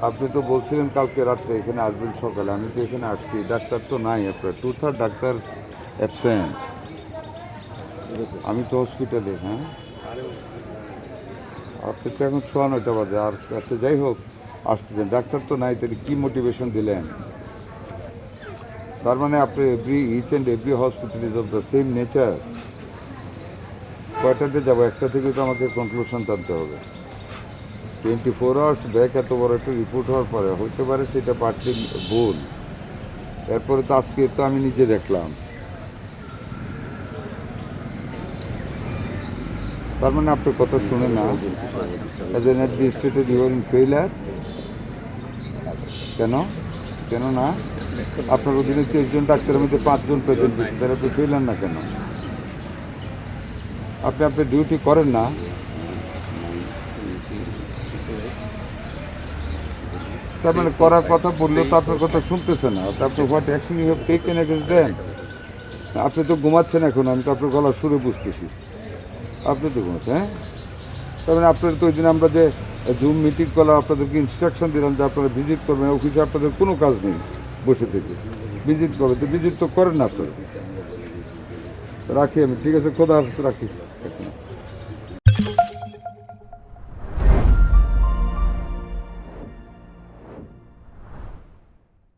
আপনি তো বলছিলেন কালকে রাত্রে এখানে আসবেন সকালে, আমি তো এখানে আসছি, ডাক্তার তো নাই, আপনার টুথার ডাক্তার অ্যাবসেন্ট, আমি তো হসপিটালে। হ্যাঁ, আপনি তো এখন 9:30 বাজে, আর আচ্ছা যাই হোক, আসতেছেন, ডাক্তার তো নাই, তাহলে কী মোটিভেশন দিলেন? তার মানে আপনি each and every hospital is of the same nature. কয়টাতে যাবো? একটা থেকে তো আমাকে কনক্লুশন টানতে হবে। 24 আওয়ার্স ব্যাক এত বড় একটা রিপোর্ট হওয়ার পরে হতে পারে সেটা পার্টলি ভুল, এরপরে তো আজকে তো আমি নিজে দেখলাম। তার মানে আপনার কথা শুনে না, as an administrator you are in failure. কেন কেন না? আপনার অধীনে 30 জন ডাক্তারের মধ্যে 5 জন পেশেন্ট দিচ্ছে, তাহলে আপনি ফেইলার না কেন? আপনি আপনার ডিউটি করেন না। তার মানে করার কথা বললেও তো আপনার কথা শুনতেছে না। তা আপনি what action you have taken against them? আপনি তো ঘুমাচ্ছেন এখন, আমি তো আপনার গলা সুরে বুঝতেছি আপনি তো ঘুমাচ্ছেন। হ্যাঁ, তার মানে আপনার তো ওই দিন আমরা যে জুম মিটিং করলাম, আপনাদেরকে ইনস্ট্রাকশন দিলাম যে আপনারা ভিজিট করবেন, অফিসে আপনাদের কোনো কাজ নেই বসে থেকে, ভিজিট করবে, তো ভিজিট তো করেন না আপনারা। রাখি আমি, ঠিক আছে, খোদা হাফেজ, রাখি এখন।